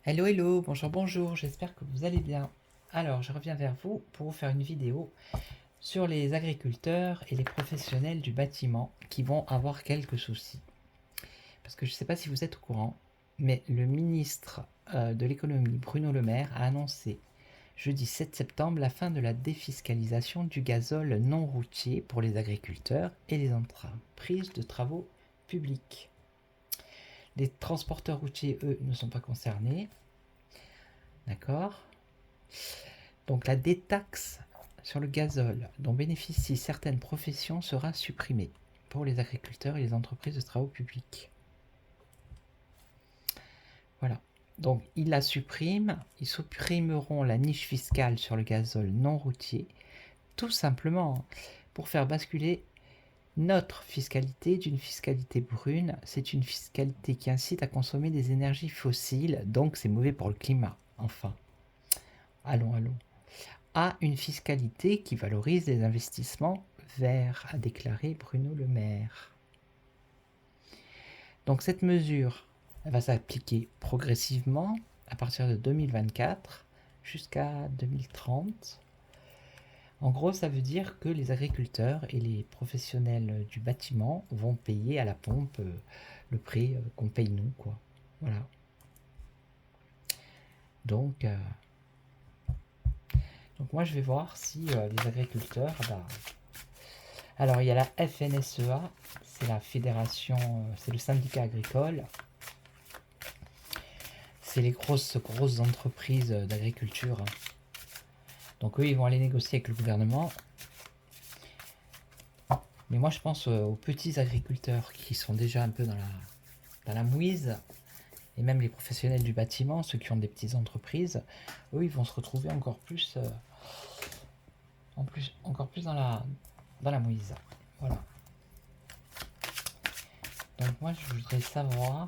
Hello, hello, bonjour, bonjour, j'espère que vous allez bien. Alors, je reviens vers vous pour vous faire une vidéo sur les agriculteurs et les professionnels du bâtiment qui vont avoir quelques soucis. Parce que je ne sais pas si vous êtes au courant, mais le ministre de l'économie, Bruno Le Maire, a annoncé jeudi 7 septembre la fin de la défiscalisation du gazole non routier pour les agriculteurs et les entreprises de travaux publics. Les transporteurs routiers, eux, ne sont pas concernés. D'accord. Donc la détaxe sur le gazole dont bénéficient certaines professions sera supprimée pour les agriculteurs et les entreprises de travaux publics. Voilà. Donc ils la suppriment, ils supprimeront la niche fiscale sur le gazole non routier, tout simplement pour faire basculer notre fiscalité d'une fiscalité brune. C'est une fiscalité qui incite à consommer des énergies fossiles, donc c'est mauvais pour le climat. Enfin, allons, allons. À une fiscalité qui valorise les investissements verts, a déclaré Bruno Le Maire. Donc cette mesure, elle va s'appliquer progressivement à partir de 2024 jusqu'à 2030. En gros, ça veut dire que les agriculteurs et les professionnels du bâtiment vont payer à la pompe le prix qu'on paye nous, quoi. Voilà. Donc, euh, donc moi, je vais voir si les agriculteurs, alors il y a la FNSEA, c'est la fédération, c'est le syndicat agricole. C'est les grosses entreprises d'agriculture. Donc eux, ils vont aller négocier avec le gouvernement. Mais moi, je pense aux petits agriculteurs qui sont déjà un peu dans la mouise. Et même les professionnels du bâtiment, ceux qui ont des petites entreprises, eux, ils vont se retrouver encore plus dans la mouise. Voilà. Donc moi, je voudrais savoir,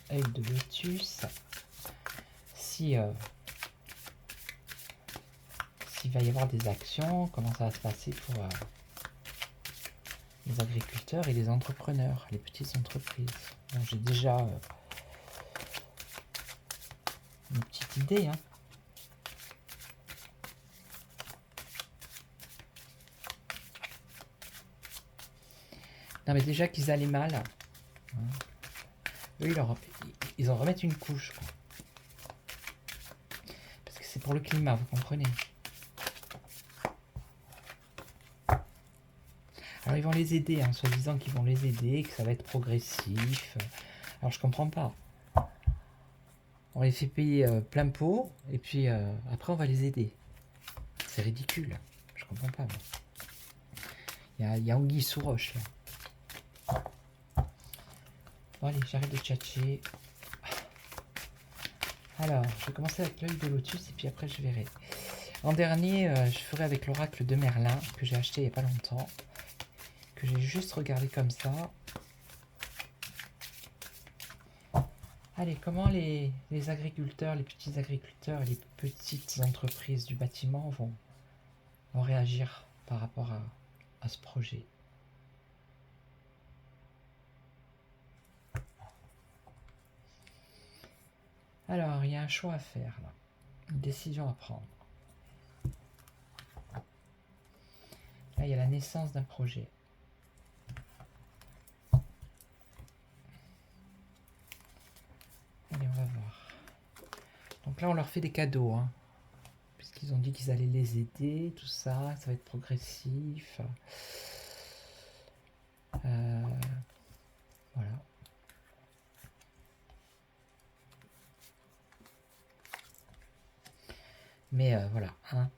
œil de lotus, si s'il va y avoir des actions, comment ça va se passer pour les agriculteurs et les entrepreneurs, les petites entreprises. Bon, j'ai déjà une petite idée. Hein. Non, mais déjà qu'ils allaient mal, hein. Eux, ils en remettent une couche. Quoi. Parce que c'est pour le climat, vous comprenez. Alors ils vont les aider, hein, soi-disant qu'ils vont les aider, que ça va être progressif. Alors je comprends pas. On les fait payer plein pot, et puis après on va les aider. C'est ridicule. Je comprends pas. Il y a anguille sous roche là. Bon allez, j'arrête de tchatcher. Alors, je vais commencer avec l'œil de lotus et puis après je verrai. En dernier, je ferai avec l'oracle de Merlin que j'ai acheté il n'y a pas longtemps. Que j'ai juste regardé comme ça. Allez, comment les agriculteurs, les petits agriculteurs et les petites entreprises du bâtiment vont réagir par rapport à ce projet? Alors, il y a un choix à faire là, une décision à prendre. Là, il y a la naissance d'un projet. Allez, on va voir. Donc là, on leur fait des cadeaux, hein, puisqu'ils ont dit qu'ils allaient les aider, tout ça, ça va être progressif. Voilà. Mais voilà. Hein.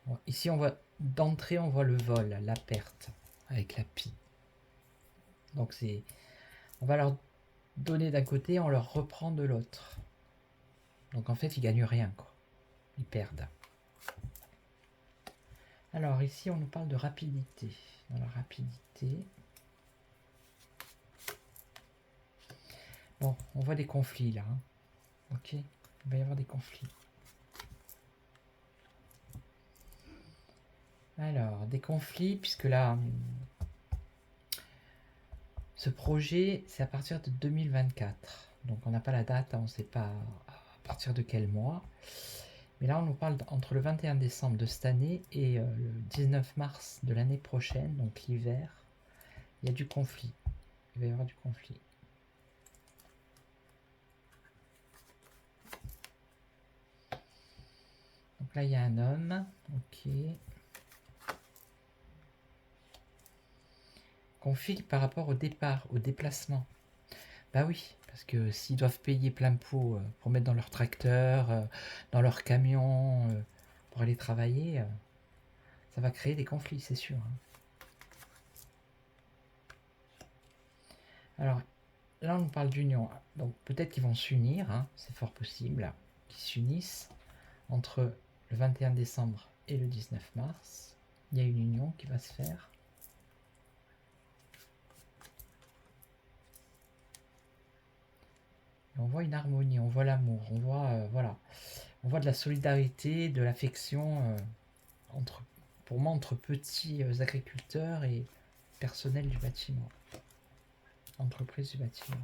Bon, ici, on voit d'entrée, on voit le vol, la perte, avec la pie. Donc on va leur donner d'un côté, on leur reprend de l'autre. Donc en fait, ils gagnent rien, quoi. Ils perdent. Alors ici, on nous parle de rapidité. Dans la rapidité, bon, on voit des conflits là. Hein. Ok, il va y avoir des conflits. Alors, des conflits, puisque là, ce projet, c'est à partir de 2024. Donc on n'a pas la date, on ne sait pas à partir de quel mois. Mais là, on nous parle entre le 21 décembre de cette année et le 19 mars de l'année prochaine, donc l'hiver, il y a du conflit. Il va y avoir du conflit. Donc là, il y a un homme. Ok. Conflit par rapport au départ, au déplacement. Bah oui, parce que s'ils doivent payer plein pot pour mettre dans leur tracteur, dans leur camion, pour aller travailler, ça va créer des conflits, c'est sûr. Hein. Alors, là, on nous parle d'union. Donc, peut-être qu'ils vont s'unir, hein, c'est fort possible, qu'ils s'unissent entre le 21 décembre et le 19 mars. Il y a une union qui va se faire. Et on voit une harmonie, on voit l'amour, on voit, voilà, on voit de la solidarité, de l'affection entre, pour moi, entre petits agriculteurs et personnel du bâtiment, entreprise du bâtiment.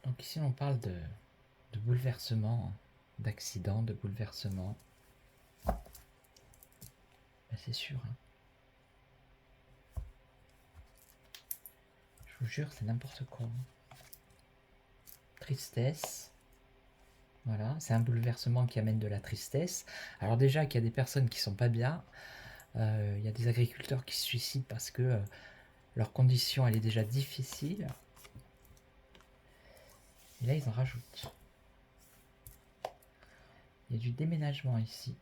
Donc ici, on parle de bouleversement, d'accident, de bouleversement. Ben, c'est sûr. Hein. Je vous jure, c'est n'importe quoi. Tristesse. Voilà, c'est un bouleversement qui amène de la tristesse. Alors déjà qu'il y a des personnes qui sont pas bien, il y a des agriculteurs qui se suicident parce que leur condition elle est déjà difficile. Et là ils en rajoutent. Il y a du déménagement ici.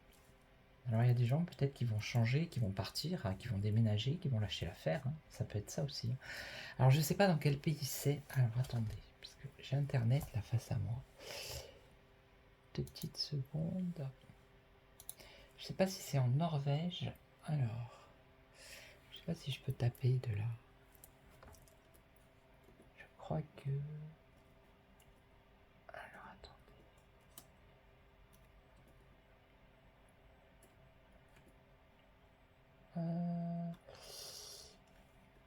Alors il y a des gens peut-être qui vont changer, qui vont partir, hein, qui vont déménager, qui vont lâcher l'affaire. Hein. Ça peut être ça aussi. Alors je sais pas dans quel pays c'est. Alors attendez, parce que j'ai internet là face à moi. 2 petites secondes. Je sais pas si c'est en Norvège. Alors, je sais pas si je peux taper de là. Je crois que... Alors attendez.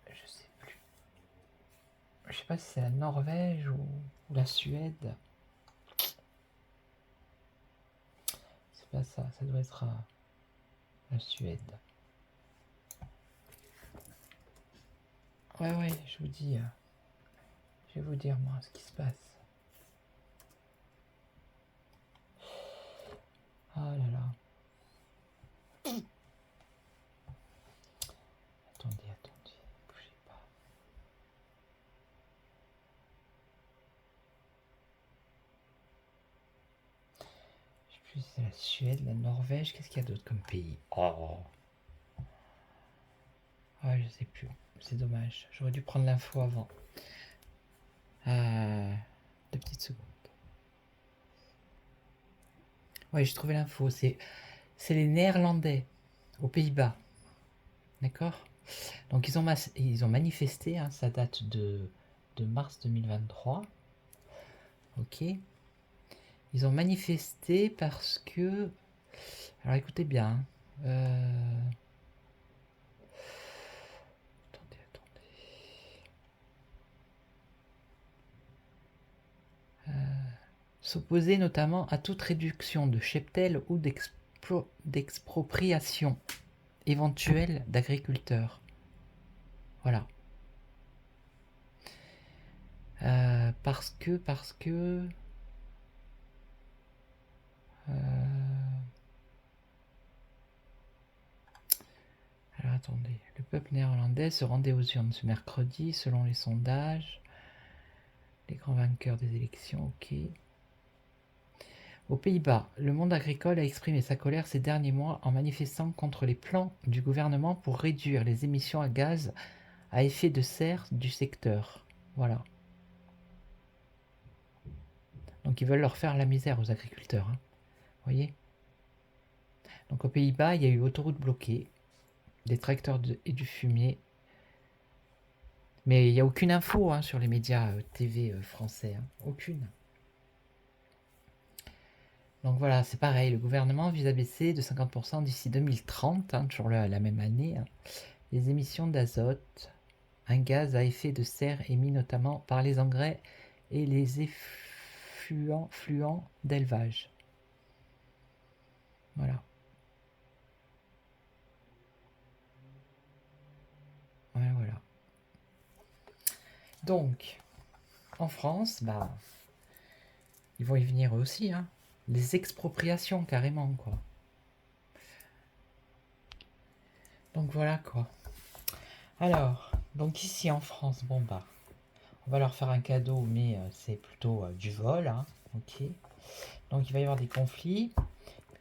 Je sais plus. Je sais pas si c'est la Norvège ou la Suède. C'est pas ça, ça doit être la Suède. Ouais, je vous dis. Je vais vous dire moi ce qui se passe. Oh là là. Attendez, bougez pas. Je sais plus si c'est la Suède, la Norvège, qu'est-ce qu'il y a d'autre comme pays? Oh. Ouais, je sais plus. C'est dommage. J'aurais dû prendre l'info avant. 2 petites secondes. Ouais, j'ai trouvé l'info. C'est les Néerlandais aux Pays-Bas. D'accord? Donc ils ont manifesté, hein, ça date de mars 2023. Ok. Ils ont manifesté parce que... Alors écoutez bien. S'opposer notamment à toute réduction de cheptel ou d'expropriation éventuelle d'agriculteurs. Voilà. Parce que alors attendez, le peuple néerlandais se rendait aux urnes ce mercredi selon les sondages. Les grands vainqueurs des élections, ok. Aux Pays-Bas, le monde agricole a exprimé sa colère ces derniers mois en manifestant contre les plans du gouvernement pour réduire les émissions à gaz à effet de serre du secteur. Voilà. Donc ils veulent leur faire la misère aux agriculteurs. Hein. Vous voyez? Donc aux Pays-Bas, il y a eu autoroute bloquée, des tracteurs et du fumier. Mais il n'y a aucune info hein, sur les médias TV français. Hein. Aucune. Donc voilà, c'est pareil, le gouvernement vise à baisser de 50% d'ici 2030, hein, toujours la même année, hein, les émissions d'azote, un gaz à effet de serre émis notamment par les engrais et les effluents d'élevage. Voilà. Voilà, voilà. Donc, en France, bah, ils vont y venir eux aussi, hein. Les expropriations, carrément, quoi. Donc voilà, quoi. Alors, donc ici en France, bon, bah, on va leur faire un cadeau, mais c'est plutôt du vol, hein. Ok. Donc il va y avoir des conflits.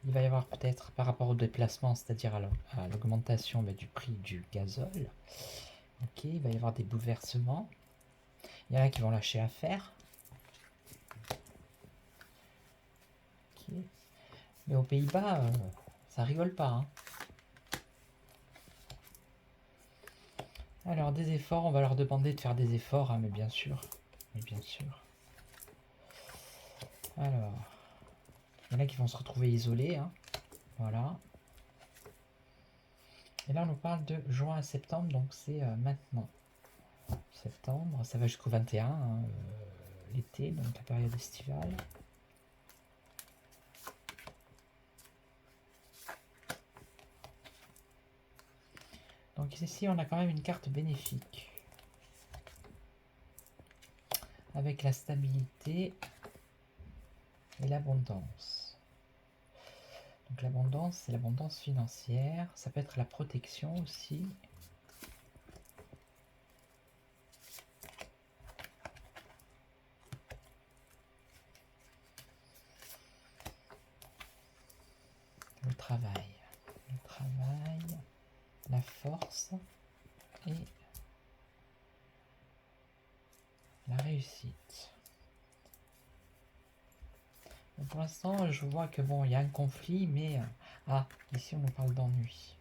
Il va y avoir peut-être par rapport au déplacement, c'est-à-dire à l'augmentation du prix du gazole. Ok, il va y avoir des bouleversements. Il y en a qui vont lâcher l'affaire. Ok. Mais aux Pays-Bas, ça rigole pas, hein. Alors des efforts, on va leur demander de faire des efforts, hein, mais bien sûr. Mais bien sûr. Alors, il y en a qui vont se retrouver isolés, hein. Voilà. Et là, on nous parle de juin à septembre, donc c'est maintenant. Septembre, ça va jusqu'au 21, hein, l'été, donc la période estivale. Donc ici, on a quand même une carte bénéfique. Avec la stabilité et l'abondance. Donc l'abondance, c'est l'abondance financière. Ça peut être la protection aussi. Le travail. Le travail, la force et la réussite. Donc pour l'instant, je vois que bon, il y a un conflit, mais ici on nous parle d'ennui.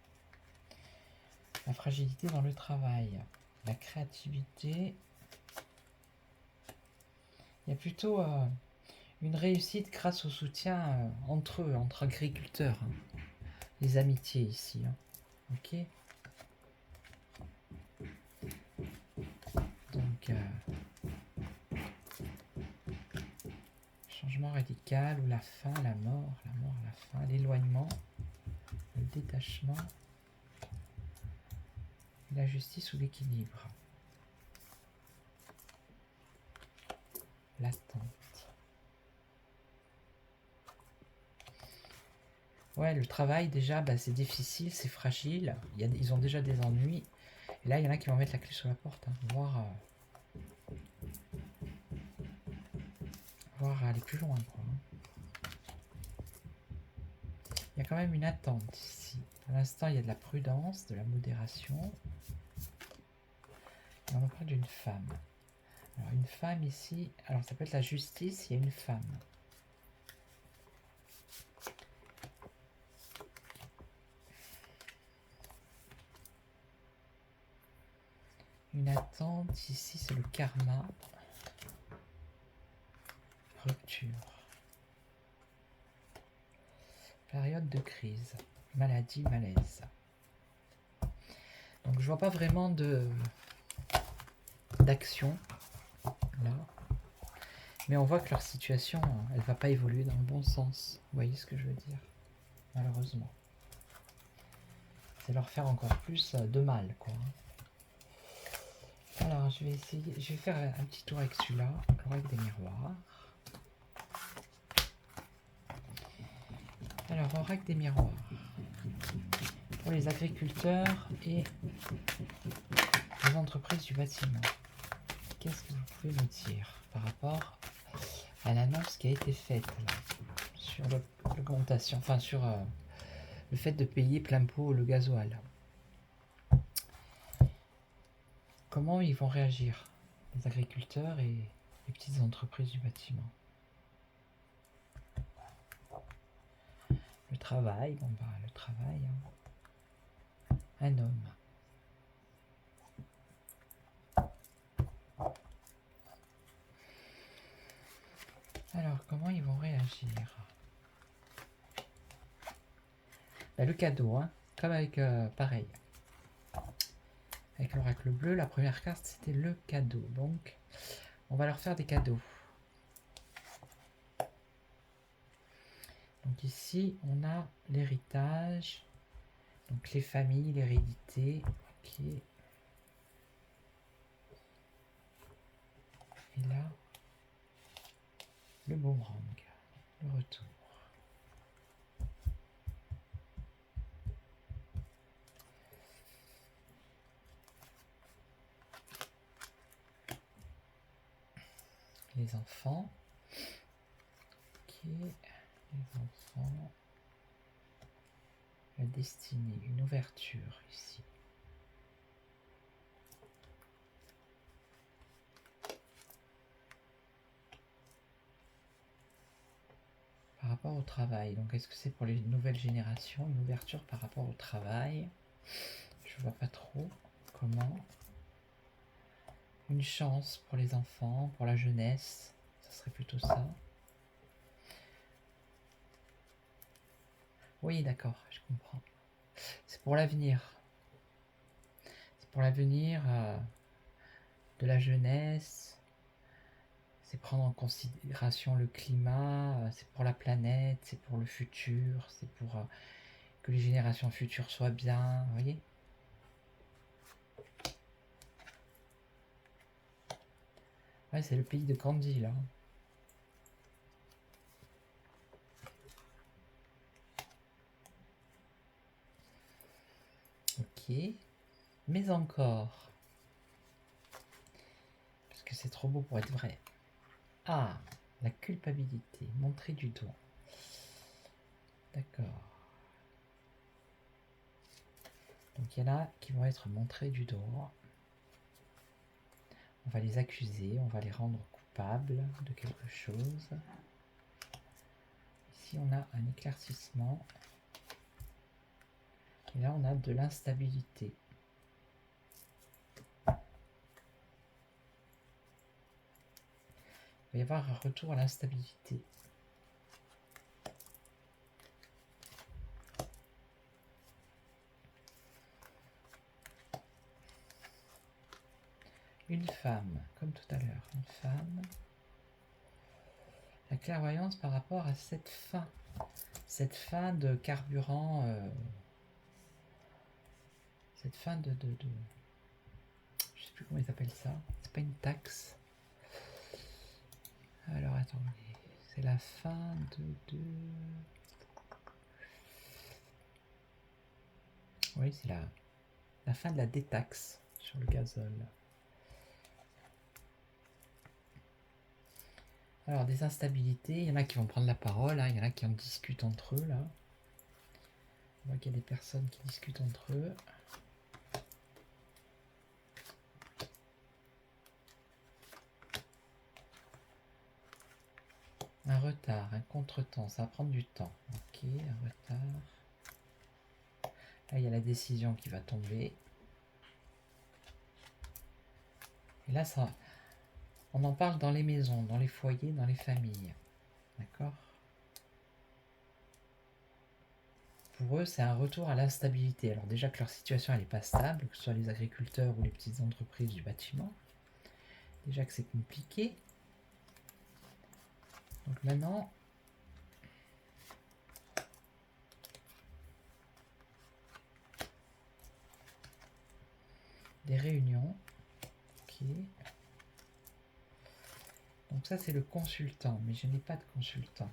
La fragilité dans le travail, la créativité. Il y a plutôt une réussite grâce au soutien entre eux, entre agriculteurs. Hein. Les amitiés ici. Hein. Ok. Donc, changement radical ou la fin, la mort, la fin, l'éloignement, le détachement, la justice ou l'équilibre, l'attente. Ouais, le travail déjà, c'est difficile, c'est fragile. Ils ont déjà des ennuis. Et là, il y en a qui vont mettre la clé sur la porte, hein, voir aller plus loin, quoi. Il y a quand même une attente ici. Pour l'instant, il y a de la prudence, de la modération. Et on parle d'une femme. Alors, une femme ici, alors ça peut être la justice, il y a une femme. Une attente, ici c'est le karma. Rupture. Période de crise. Maladie, malaise. Donc je vois pas vraiment d'action là. Mais on voit que leur situation, elle va pas évoluer dans le bon sens. Vous voyez ce que je veux dire? Malheureusement. C'est leur faire encore plus de mal, quoi. Alors, je vais essayer, je vais faire un petit tour avec celui-là, l'oracle des miroirs. Alors, oracle des miroirs. Pour les agriculteurs et les entreprises du bâtiment. Qu'est-ce que vous pouvez me dire par rapport à l'annonce qui a été faite là, sur l'augmentation, enfin sur le fait de payer plein pot le gasoil? Comment ils vont réagir, les agriculteurs et les petites entreprises du bâtiment? Le travail, le travail, hein. Un homme. Alors, comment ils vont réagir? Le cadeau, hein, comme avec pareil. Avec l'oracle bleu, la première carte, c'était le cadeau. Donc, on va leur faire des cadeaux. Donc ici, on a l'héritage. Donc les familles, l'hérédité. Ok. Et là, le boomerang, le retour. Les enfants. Ok. Les enfants. La destinée, une ouverture ici. Par rapport au travail. Donc est-ce que c'est pour les nouvelles générations, une ouverture par rapport au travail? Je vois pas trop comment. Une chance pour les enfants, pour la jeunesse. Ça serait plutôt ça. Oui, d'accord, je comprends. C'est pour l'avenir. C'est pour l'avenir de la jeunesse. C'est prendre en considération le climat. C'est pour la planète. C'est pour le futur. C'est pour que les générations futures soient bien. Vous voyez? Ouais, c'est le pays de Candy, là. Ok. Mais encore. Parce que c'est trop beau pour être vrai. Ah, la culpabilité. Montrer du doigt. D'accord. Donc il y en a qui vont être montrés du doigt. On va les accuser, on va les rendre coupables de quelque chose. Ici on a un éclaircissement. Et là on a de l'instabilité. Il va y avoir un retour à l'instabilité. Une femme, comme tout à l'heure, une femme. La clairvoyance par rapport à cette fin de carburant, cette fin de je sais plus comment ils appellent ça, c'est pas une taxe. Alors attendez, c'est la fin oui, c'est la fin de la détaxe sur le gazole. Alors, des instabilités, il y en a qui vont prendre la parole, hein, il y en a qui en discutent entre eux, là. On voit qu'il y a des personnes qui discutent entre eux. Un retard, un contretemps, ça va prendre du temps. Ok, un retard. Là, il y a la décision qui va tomber. Et là, ça, on en parle dans les maisons, dans les foyers, dans les familles. D'accord? Pour eux, c'est un retour à l'instabilité. Alors déjà que leur situation, elle n'est pas stable, que ce soit les agriculteurs ou les petites entreprises du bâtiment. Déjà que c'est compliqué. Donc maintenant, des réunions. Ok. Donc ça, c'est le consultant, mais je n'ai pas de consultant.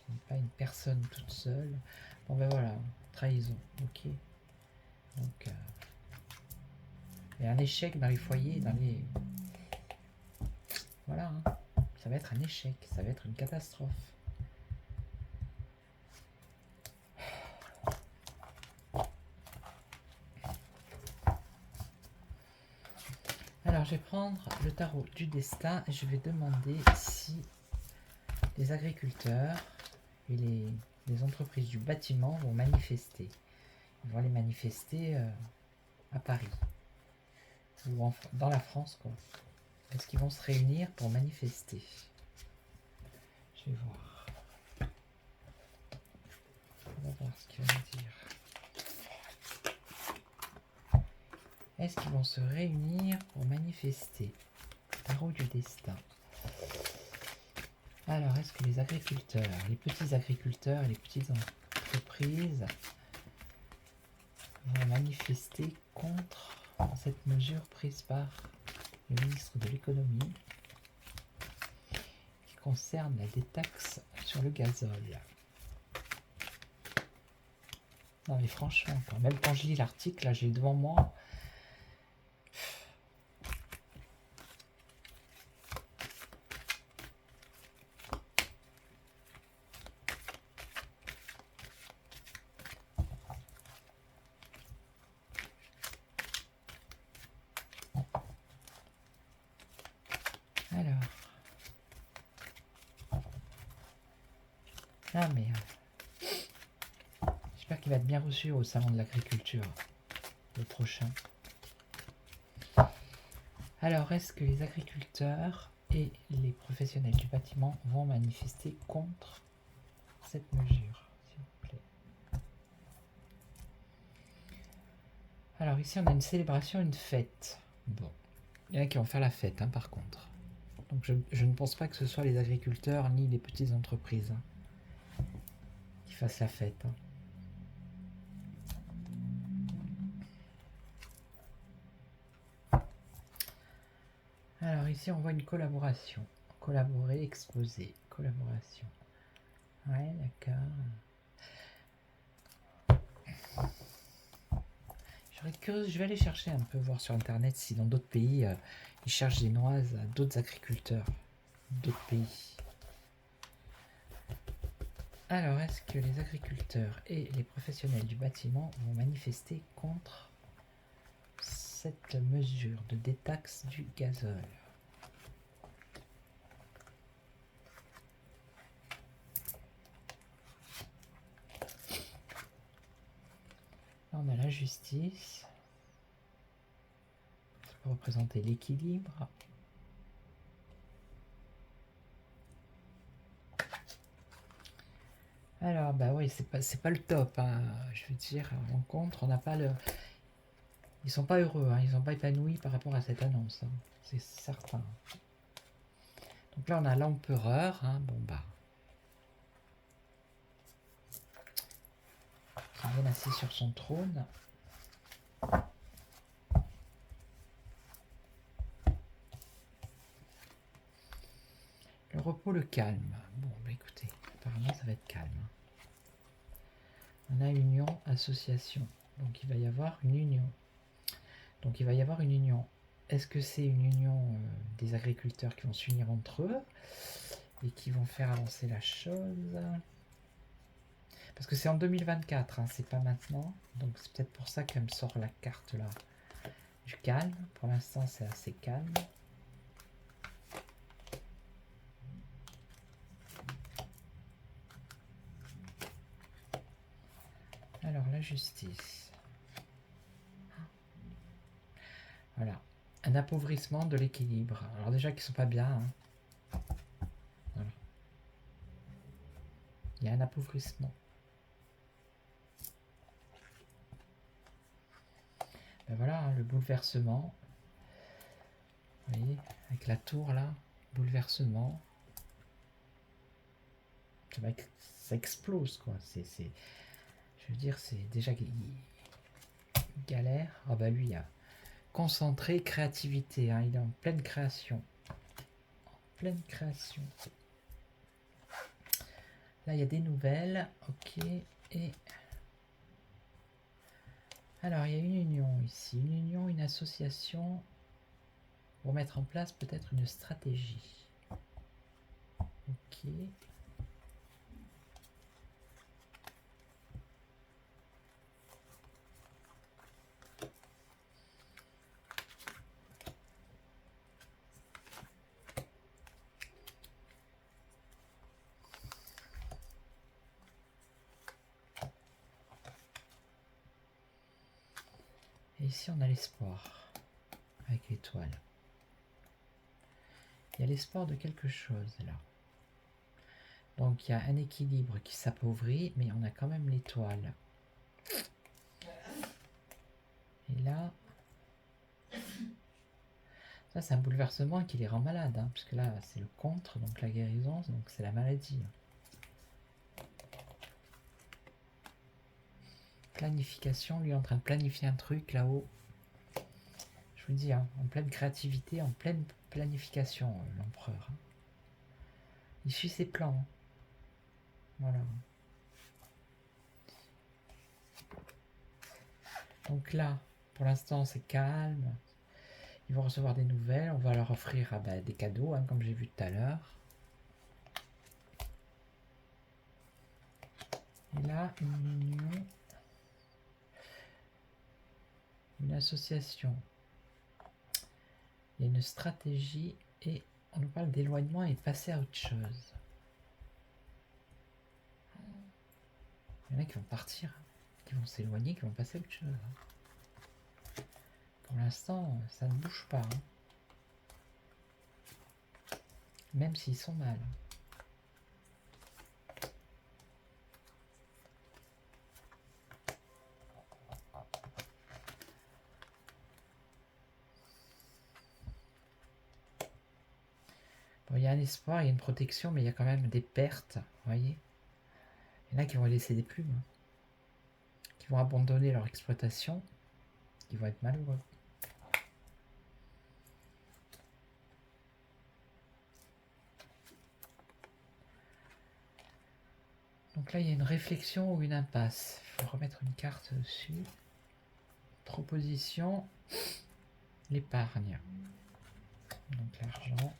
Je n'ai pas une personne toute seule. Bon ben voilà, trahison. Ok. Donc, il y a un échec dans les foyers, dans les... Voilà, hein. Ça va être un échec, ça va être une catastrophe. Alors, je vais prendre le tarot du destin et je vais demander si les agriculteurs et les entreprises du bâtiment vont manifester. Ils vont aller manifester à Paris ou dans la France, quoi. Est-ce qu'ils vont se réunir pour manifester? Je vais voir. On va voir ce qu'il va me dire. Est-ce qu'ils vont se réunir pour manifester? Tarot du destin. Alors, est-ce que les agriculteurs, les petits agriculteurs, les petites entreprises vont manifester contre cette mesure prise par le ministre de l'économie qui concerne la détaxe sur le gazole? Non mais franchement, même quand je lis l'article, là j'ai devant moi. Alors. Ah mais... j'espère qu'il va être bien reçu au salon de l'agriculture, le prochain. Alors, est-ce que les agriculteurs et les professionnels du bâtiment vont manifester contre cette mesure, s'il vous plaît? Alors ici, on a une célébration, une fête. Bon, il y en a qui vont faire la fête, hein, par contre. Donc je ne pense pas que ce soit les agriculteurs ni les petites entreprises qui fassent la fête. Alors ici, on voit une collaboration. Collaborer, exposer. Collaboration. Ouais, d'accord. Je vais aller chercher un peu, voir sur internet si dans d'autres pays ils cherchent des noises à d'autres agriculteurs, d'autres pays. Alors, est-ce que les agriculteurs et les professionnels du bâtiment vont manifester contre cette mesure de détaxe du gazole? Là, on a la justice. Ça peut représenter l'équilibre. Alors, bah oui, c'est pas le top, hein. Je veux dire, rencontre, on n'a pas le... Ils sont pas heureux, hein. Ils sont pas épanouis par rapport à cette annonce, hein. C'est certain. Donc là, on a l'empereur, hein. Bon, bah... qui est bien assis sur son trône. Le repos, le calme. Bon, bah écoutez, apparemment, ça va être calme. On a union, association. Donc il va y avoir une union. Donc il va y avoir une union. Est-ce que c'est une union des agriculteurs qui vont s'unir entre eux et qui vont faire avancer la chose? Parce que c'est en 2024, hein, c'est pas maintenant. Donc c'est peut-être pour ça qu'elle me sort la carte là du calme. Pour l'instant c'est assez calme. Alors la justice. Voilà. Un appauvrissement de l'équilibre. Alors déjà qu'ils sont pas bien. Hein. Voilà. Il y a un appauvrissement. Ben voilà, hein, le bouleversement. Vous voyez, avec la tour là, bouleversement. Ça explose quoi. Je veux dire, c'est déjà galère. Ah bah lui, il a concentré créativité. Hein, il est en pleine création. En pleine création. Là, il y a des nouvelles. Ok. Et alors, il y a une union ici. Une union, une association pour mettre en place peut-être une stratégie. Ok. Et ici, on a l'espoir avec l'étoile. Il y a l'espoir de quelque chose là. Donc il y a un équilibre qui s'appauvrit, mais on a quand même l'étoile. Et là, Ça, c'est un bouleversement qui les rend malades, hein, puisque là, c'est le contre, donc la guérison, donc c'est la maladie. Planification, lui est en train de planifier un truc là-haut. Je vous dis, hein, en pleine créativité, en pleine planification, l'empereur. Hein. Il suit ses plans. Hein. Voilà. Donc là, pour l'instant, c'est calme. Ils vont recevoir des nouvelles. On va leur offrir des cadeaux, hein, comme j'ai vu tout à l'heure. Et là, une union, une association. Il y a une stratégie et on nous parle d'éloignement et passer à autre chose. Il y en a qui vont partir, qui vont s'éloigner, qui vont passer à autre chose. Pour l'instant, ça ne bouge pas. Hein. Même s'ils sont mal. Bon, il y a un espoir, il y a une protection, mais il y a quand même des pertes. Vous voyez? Il y en a qui vont laisser des plumes. Hein. Qui vont abandonner leur exploitation. Qui vont être malheureux. Donc là, il y a une réflexion ou une impasse. Il faut remettre une carte dessus. Proposition, l'épargne. Donc l'argent.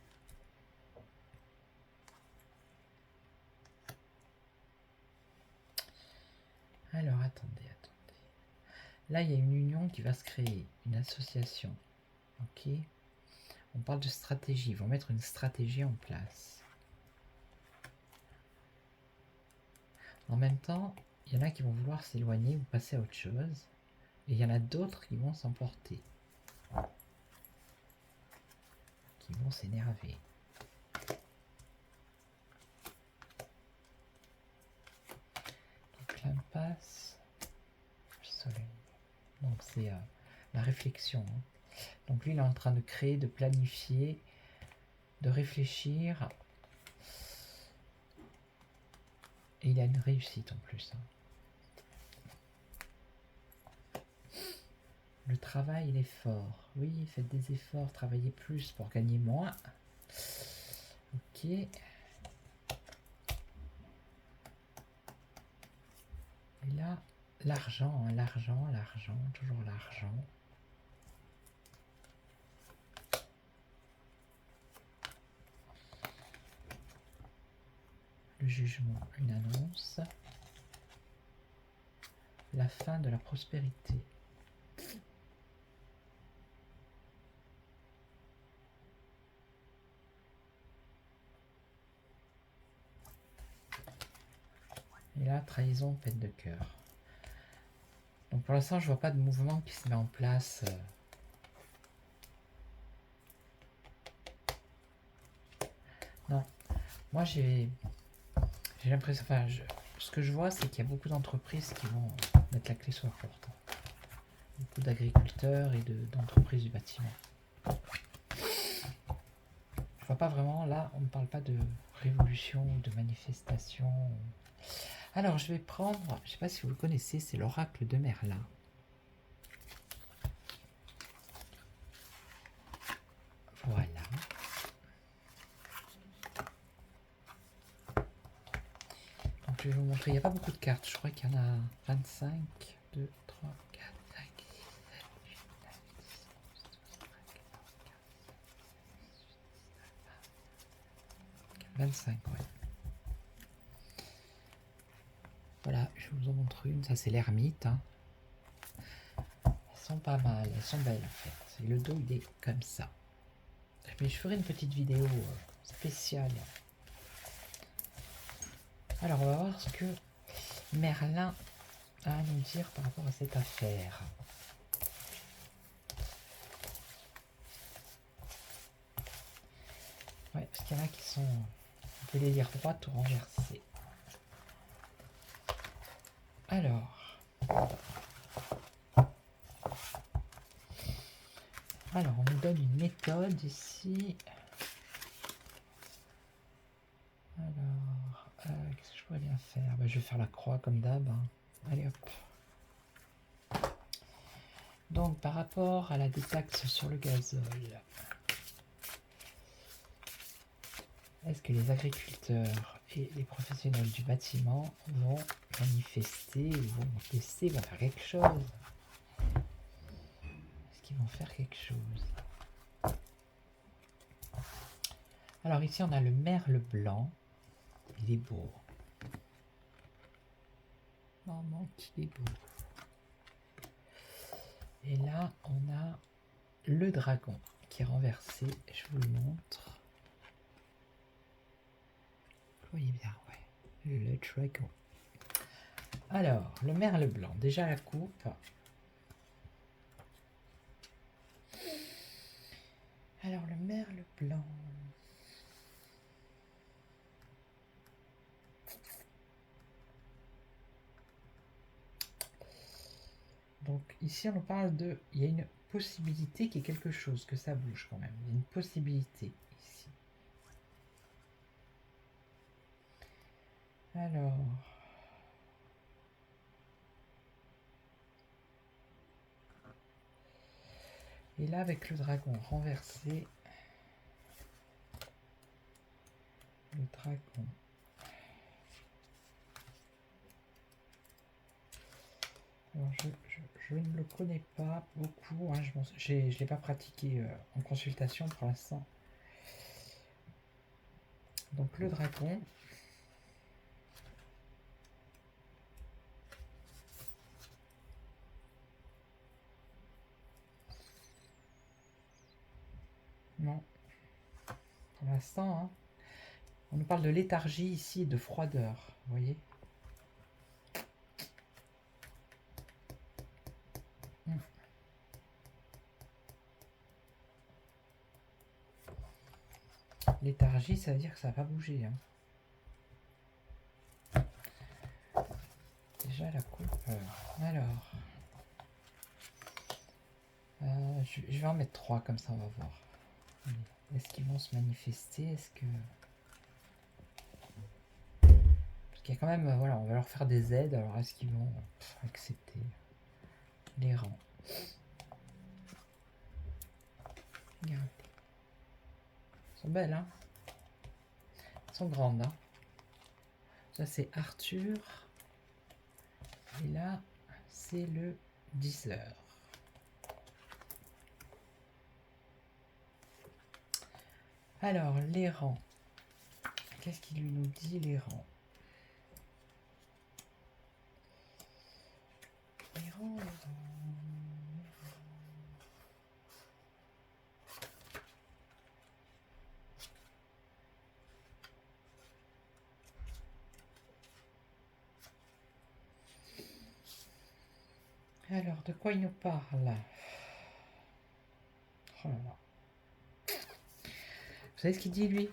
Alors, attendez. Là, il y a une union qui va se créer, une association. Ok. On parle de stratégie. Ils vont mettre une stratégie en place. En même temps, il y en a qui vont vouloir s'éloigner ou passer à autre chose. Et il y en a d'autres qui vont s'emporter. Qui vont s'énerver. Donc l'impasse, le soleil. Donc c'est la réflexion. Hein. Donc lui, il est en train de créer, de planifier, de réfléchir. Et il a une réussite en plus. Hein. Le travail et l'effort. Oui, faites des efforts, travaillez plus pour gagner moins. Ok. Et là, l'argent, hein, l'argent, toujours l'argent. Le jugement, une annonce. La fin de la prospérité. Et là, trahison, peine de cœur. Donc pour l'instant, je vois pas de mouvement qui se met en place. Non. Moi, j'ai l'impression... Enfin, ce que je vois, c'est qu'il y a beaucoup d'entreprises qui vont mettre la clé sur la porte. Beaucoup d'agriculteurs et d'entreprises du bâtiment. Je vois pas vraiment, là, on ne parle pas de révolution, de manifestation. Alors, je vais prendre, je ne sais pas si vous le connaissez, c'est l'oracle de Merlin. Voilà. Donc, je vais vous montrer, il n'y a pas beaucoup de cartes, je crois qu'il y en a 25, 2, 3, 4, 5, 6, 7, 8, 9, 10, 11, 12, 13, 14, 15, 16, 17, 18, 19, 20. 25, ouais. Voilà, je vous en montre une, ça c'est l'ermite. Hein. Elles sont pas mal, elles sont belles en fait. Et le dos il est comme ça. Mais je ferai une petite vidéo spéciale. Alors on va voir ce que Merlin a à nous dire par rapport à cette affaire. Ouais, parce qu'il y en a qui sont... On peut les lire droite ou renversées. Alors... Alors, on nous donne une méthode ici. Alors, qu'est-ce que je pourrais bien faire? Je vais faire la croix comme d'hab. Hein. Allez hop. Donc, par rapport à la détaxe sur le gazole, est-ce que les agriculteurs et les professionnels du bâtiment vont manifester, vont tester, vont faire quelque chose? Est-ce qu'ils vont faire quelque chose? Alors ici, on a le merle blanc. Il est beau. Maman, qu'il est beau. Et là, on a le dragon qui est renversé. Je vous le montre. Vous voyez bien, ouais. Le dragon. Alors, le merle blanc. Déjà la coupe. Alors, le merle blanc. Donc ici, on nous parle de... Il y a une possibilité qu'il y ait quelque chose, que ça bouge quand même. Il y a une possibilité ici. Alors... Et là, avec le dragon renversé... Le dragon... Alors, je ne le connais pas beaucoup, hein, je ne l'ai pas pratiqué en consultation pour l'instant. Donc le dragon. Non. Pour l'instant, hein, on nous parle de léthargie ici et de froideur, vous voyez. Léthargie, ça veut dire que ça va pas bouger. Hein. Déjà la coupe. Alors. Je vais en mettre 3 comme ça, on va voir. Est-ce qu'ils vont se manifester? Est-ce que... Parce qu'il y a quand même... Voilà, on va leur faire des aides. Alors est-ce qu'ils vont accepter les rangs? Regardez. Elles sont belles, hein? Elles sont grandes, hein? Ça, c'est Arthur. Et là, c'est le 10 heures. Alors, les rangs. Qu'est-ce qu'il nous dit, les rangs? Les rangs, les rangs. Alors, de quoi il nous parle? Oh là là. Vous savez ce qu'il dit, lui?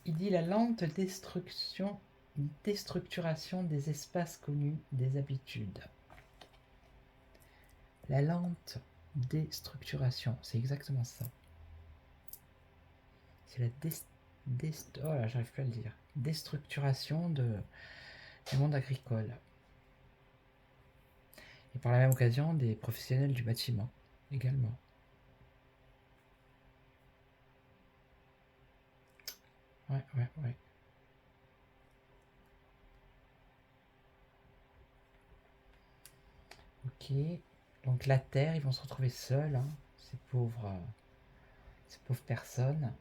Il dit la lente déstructuration des espaces connus, des habitudes. La lente déstructuration, c'est exactement ça. C'est la oh là, j'arrive plus à le dire. Déstructuration du monde agricole. Et par la même occasion, des professionnels du bâtiment également. Ouais. Ok. Donc la terre, ils vont se retrouver seuls, hein, ces pauvres personnes.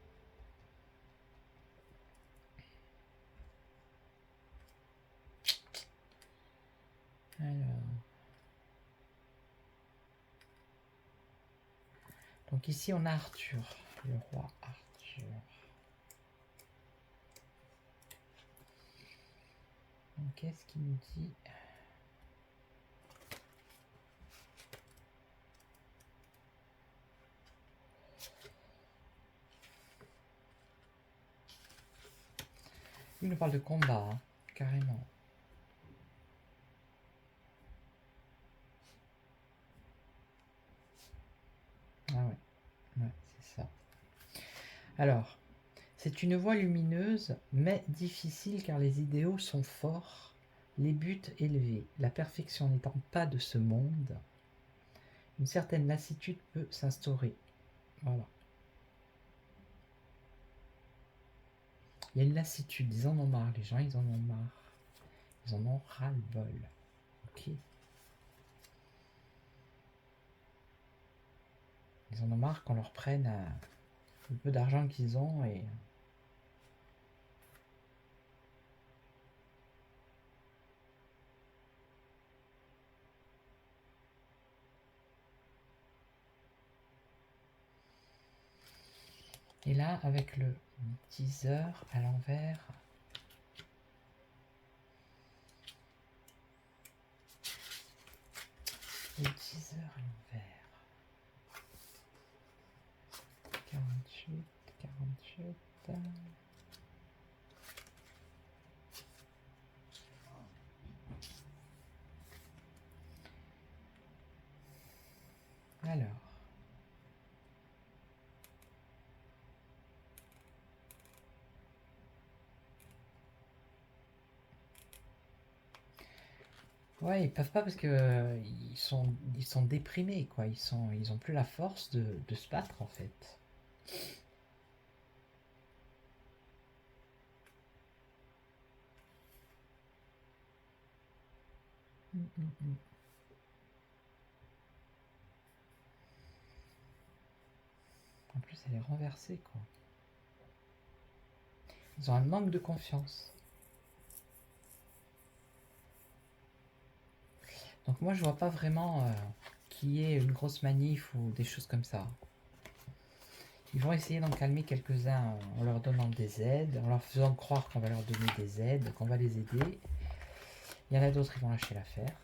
Alors. Donc ici on a Arthur, le roi Arthur. Donc qu'est-ce qu'il nous dit? Il nous parle de combat, hein, carrément. Ah ouais. Alors, c'est une voie lumineuse, mais difficile car les idéaux sont forts, les buts élevés. La perfection n'étant pas de ce monde, une certaine lassitude peut s'instaurer. Voilà. Il y a une lassitude, ils en ont marre, les gens, ils en ont marre. Ils en ont ras-le-bol. Ok. Ils en ont marre qu'on leur prenne le peu d'argent qu'ils ont et... Et là, avec le teaser à l'envers, le teaser à l'envers, 48, 48, alors, ouais, ils peuvent pas parce que ils sont déprimés, quoi. Ils ont plus la force de se battre, en fait. En plus, elle est renversée, quoi. Ils ont un manque de confiance. Donc moi, je vois pas vraiment qu'il y ait une grosse manif ou des choses comme ça. Ils vont essayer d'en calmer quelques-uns en leur donnant des aides, en leur faisant croire qu'on va leur donner des aides, qu'on va les aider. Il y en a d'autres qui vont lâcher l'affaire.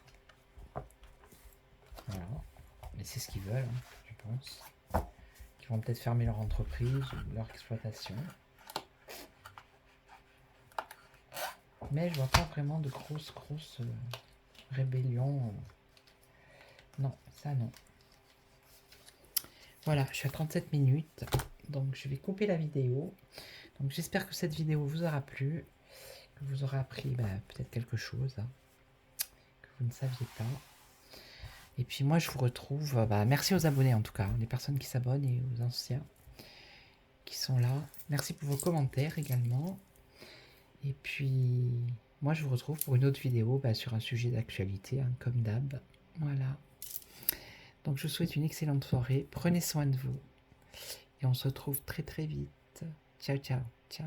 Voilà. Mais c'est ce qu'ils veulent, hein, je pense. Ils vont peut-être fermer leur entreprise ou leur exploitation. Mais je vois pas vraiment de grosses rébellions. Non, ça non. Voilà, je suis à 37 minutes. Donc je vais couper la vidéo. Donc j'espère que cette vidéo vous aura plu. Que vous aurez appris peut-être quelque chose hein, que vous ne saviez pas. Et puis moi je vous retrouve. Merci aux abonnés en tout cas. Les personnes qui s'abonnent et aux anciens qui sont là. Merci pour vos commentaires également. Et puis moi je vous retrouve pour une autre vidéo sur un sujet d'actualité, hein, comme d'hab. Voilà. Donc je vous souhaite une excellente soirée. Prenez soin de vous. Et on se retrouve très très vite. Ciao, ciao, ciao.